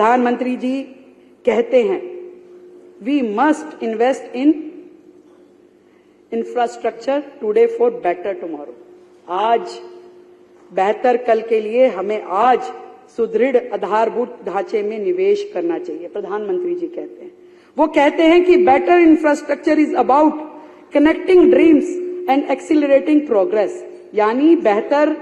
प्रधानमंत्री जी कहते हैं we must invest in infrastructure today for better tomorrow. आज बेहतर कल के लिए हमें आज सुदृढ़ आधारभूत ढांचे में निवेश करना चाहिए, प्रधानमंत्री जी कहते हैं। वो कहते हैं कि better infrastructure is about connecting dreams and accelerating progress, यानी बेहतर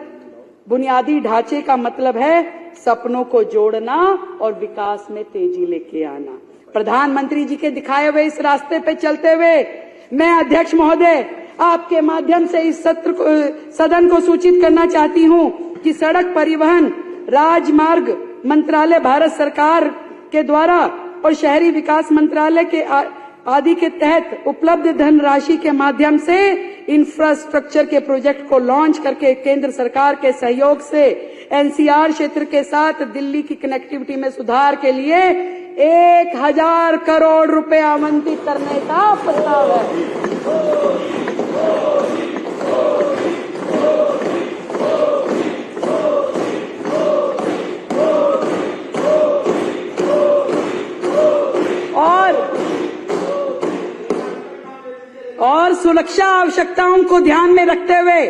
बुनियादी ढांचे का मतलब है सपनों को जोड़ना और विकास में तेजी लेके आना। प्रधानमंत्री जी के दिखाए हुए इस रास्ते पे चलते हुए मैं अध्यक्ष महोदय आपके माध्यम से इस सदन को सूचित करना चाहती हूं कि सड़क परिवहन राजमार्ग मंत्रालय भारत सरकार के द्वारा और शहरी विकास मंत्रालय के आदि के तहत उपलब्ध धनराशि के माध्यम से इंफ्रास्ट्रक्चर के प्रोजेक्ट को लॉन्च करके केंद्र सरकार के सहयोग से एनसीआर क्षेत्र के साथ दिल्ली की कनेक्टिविटी में सुधार के लिए 1000 करोड़ रुपए आवंटित करने का प्रस्ताव है। और सुरक्षा आवश्यकताओं को ध्यान में रखते हुए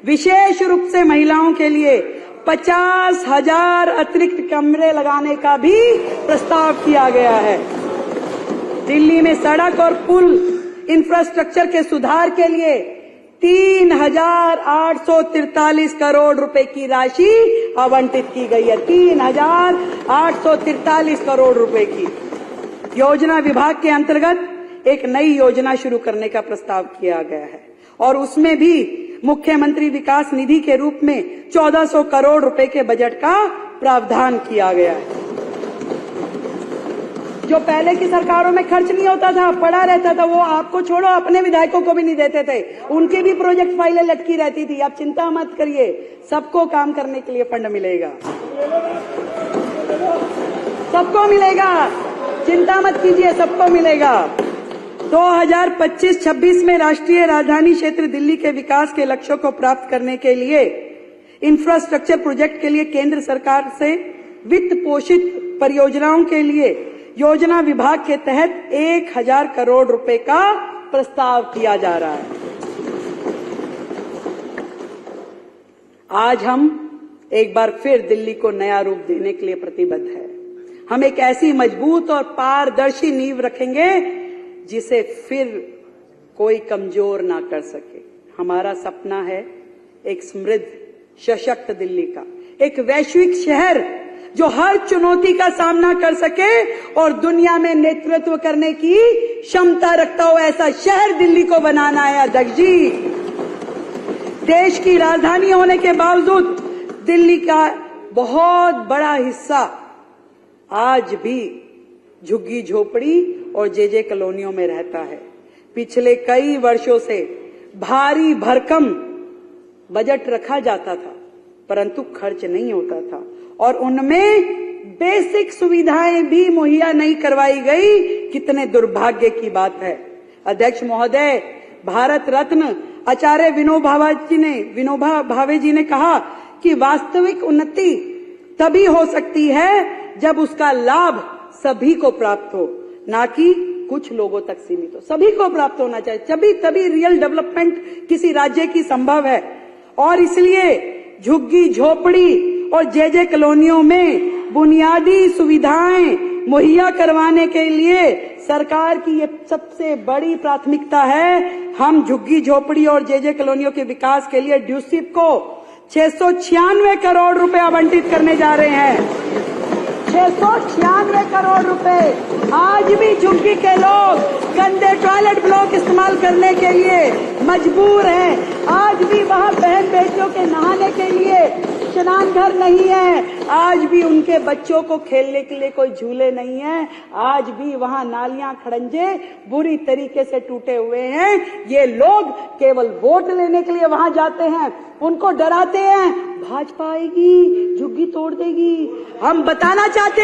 विशेष रूप से महिलाओं के लिए 50,000 अतिरिक्त कमरे लगाने का भी प्रस्ताव किया गया है। दिल्ली में सड़क और पुल इंफ्रास्ट्रक्चर के सुधार के लिए 3,843 करोड़ रुपए की राशि आवंटित की गई है। 3,843 करोड़ रुपए की योजना विभाग के अंतर्गत एक नई योजना शुरू करने का प्रस्ताव किया गया है और उसमें भी मुख्यमंत्री विकास निधि के रूप में 1400 करोड़ रुपए के बजट का प्रावधान किया गया है। जो पहले की सरकारों में खर्च नहीं होता था, पड़ा रहता था, वो आपको छोड़ो अपने विधायकों को भी नहीं देते थे, उनकी भी प्रोजेक्ट फाइलें लटकी रहती थी। आप चिंता मत करिए, सबको काम करने के लिए फंड मिलेगा, सबको मिलेगा, चिंता मत कीजिए, सबको मिलेगा। 2025-26 में राष्ट्रीय राजधानी क्षेत्र दिल्ली के विकास के लक्ष्यों को प्राप्त करने के लिए इंफ्रास्ट्रक्चर प्रोजेक्ट के लिए केंद्र सरकार से वित्त पोषित परियोजनाओं के लिए योजना विभाग के तहत 1000 करोड़ रुपए का प्रस्ताव किया जा रहा है। आज हम एक बार फिर दिल्ली को नया रूप देने के लिए प्रतिबद्ध है। हम एक ऐसी मजबूत और पारदर्शी नींव रखेंगे जिसे फिर कोई कमजोर ना कर सके। हमारा सपना है एक समृद्ध सशक्त दिल्ली का, एक वैश्विक शहर जो हर चुनौती का सामना कर सके और दुनिया में नेतृत्व करने की क्षमता रखता हो, ऐसा शहर दिल्ली को बनाना है अध्यक्ष जी। देश की राजधानी होने के बावजूद दिल्ली का बहुत बड़ा हिस्सा आज भी झुग्गी झोपड़ी और जेजे कॉलोनियों में रहता है। पिछले कई वर्षों से भारी भरकम बजट रखा जाता था परंतु खर्च नहीं होता था और उनमें बेसिक सुविधाएं भी मुहैया नहीं करवाई गई। कितने दुर्भाग्य की बात है अध्यक्ष महोदय। भारत रत्न आचार्य विनोबा भावे जी ने कहा कि वास्तविक उन्नति तभी हो सकती है जब उसका लाभ सभी को प्राप्त हो, ना कि कुछ लोगों तक सीमित हो। सभी को प्राप्त होना चाहिए, तभी रियल डेवलपमेंट किसी राज्य की संभव है। और इसलिए झुग्गी झोपड़ी और जेजे कॉलोनियों में बुनियादी सुविधाएं मुहैया करवाने के लिए सरकार की ये सबसे बड़ी प्राथमिकता है। हम झुग्गी झोपड़ी और जेजे कॉलोनियों के विकास के लिए ड्यूसिप को 696 करोड़ रुपए आवंटित करने जा रहे हैं। 696 करोड़ रुपए। आज भी झुग्गी के लोग गंदे टॉयलेट ब्लॉक इस्तेमाल करने के लिए मजबूर हैं। आज भी वहाँ बहन बेटियों के नहाने के लिए स्नान घर नहीं है। आज भी उनके बच्चों को खेलने के लिए कोई झूले नहीं है। आज भी वहाँ नालियां खड़ंजे बुरी तरीके से टूटे हुए हैं। ये लोग केवल वोट लेने के लिए वहाँ जाते हैं, उनको डराते हैं भाजपा आएगी झुग्गी तोड़ देगी। हम बताना चाहते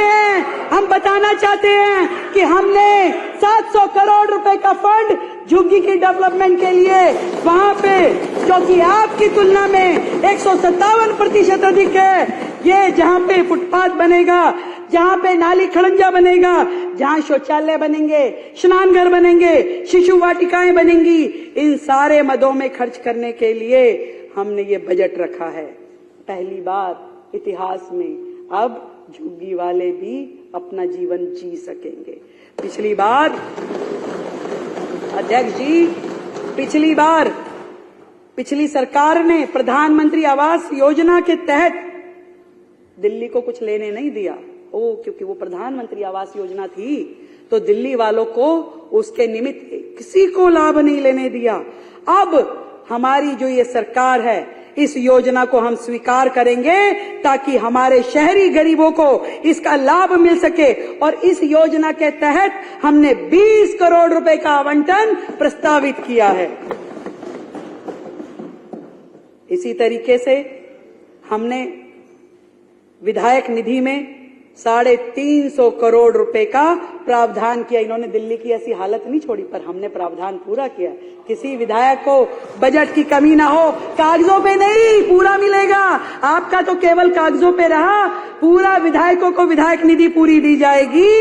हैं कि हमने 700 करोड़ रुपए का फंड झुग्गी की डेवलपमेंट के लिए वहाँ पे, जो कि आपकी तुलना में 157% अधिक है। ये जहाँ पे फुटपाथ बनेगा, जहां पे नाली खड़ंजा बनेगा, जहां शौचालय बनेंगे, स्नान घर बनेंगे, शिशु वाटिकाएं बनेंगी, इन सारे मदों में खर्च करने के लिए हमने ये बजट रखा है। पहली बार इतिहास में अब झुग्गी वाले भी अपना जीवन जी सकेंगे। पिछली बार अध्यक्ष जी, पिछली सरकार ने प्रधानमंत्री आवास योजना के तहत दिल्ली को कुछ लेने नहीं दिया। क्योंकि वो प्रधानमंत्री आवास योजना थी तो दिल्ली वालों को उसके निमित्त किसी को लाभ नहीं लेने दिया। अब हमारी जो ये सरकार है, इस योजना को हम स्वीकार करेंगे ताकि हमारे शहरी गरीबों को इसका लाभ मिल सके। और इस योजना के तहत हमने 20 करोड़ रुपए का आवंटन प्रस्तावित किया है। इसी तरीके से हमने विधायक निधि में 350 करोड़ रुपए का प्रावधान किया। इन्होंने दिल्ली की ऐसी हालत नहीं छोड़ी, पर हमने प्रावधान पूरा किया। किसी विधायक को बजट की कमी ना हो, कागजों पे नहीं, पूरा मिलेगा। आपका तो केवल कागजों पे रहा, पूरा विधायकों को विधायक निधि पूरी दी जाएगी।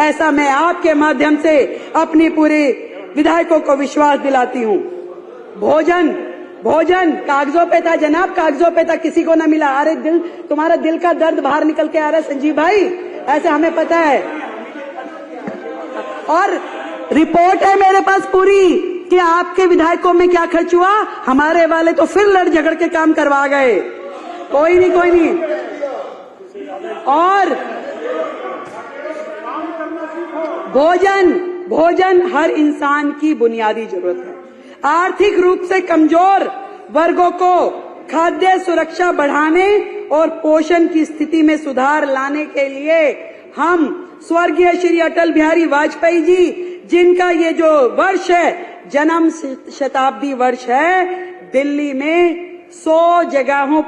ऐसा मैं आपके माध्यम से अपनी पूरे विधायकों को विश्वास दिलाती हूं। भोजन कागजों पे था जनाब, कागजों पे था, किसी को ना मिला। अरे तुम्हारा दिल का दर्द बाहर निकल के आ रहा है संजीव भाई, ऐसे हमें पता है। और रिपोर्ट है मेरे पास पूरी कि आपके विधायकों में क्या खर्च हुआ। हमारे वाले तो फिर लड़ झगड़ के काम करवा गए। कोई नहीं। और भोजन हर इंसान की बुनियादी जरूरत है। आर्थिक रूप से कमजोर वर्गों को खाद्य सुरक्षा बढ़ाने और पोषण की स्थिति में सुधार लाने के लिए हम स्वर्गीय श्री अटल बिहारी वाजपेयी जी, जिनका ये जो वर्ष है, जन्म शताब्दी वर्ष है, दिल्ली में 100 जगहों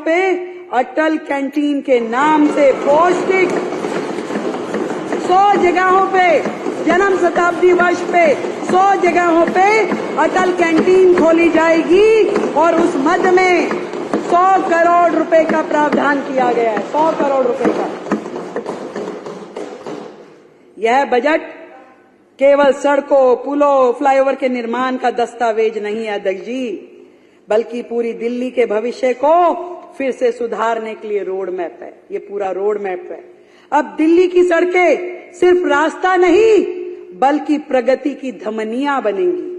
पे अटल कैंटीन के नाम से पौष्टिक 100 जगहों पे जन्म शताब्दी वर्ष पे 100 जगहों पे अटल कैंटीन खोली जाएगी। और उस मद में 100 करोड़ रुपए का प्रावधान किया गया है। 100 करोड़ रुपए का। यह बजट केवल सड़कों, पुलों, फ्लाईओवर के निर्माण का दस्तावेज नहीं है अध्यक्ष जी, बल्कि पूरी दिल्ली के भविष्य को फिर से सुधारने के लिए रोड मैप है। ये पूरा रोड मैप है। अब दिल्ली की सड़कें सिर्फ रास्ता नहीं, बल्कि प्रगति की धमनियां बनेंगी।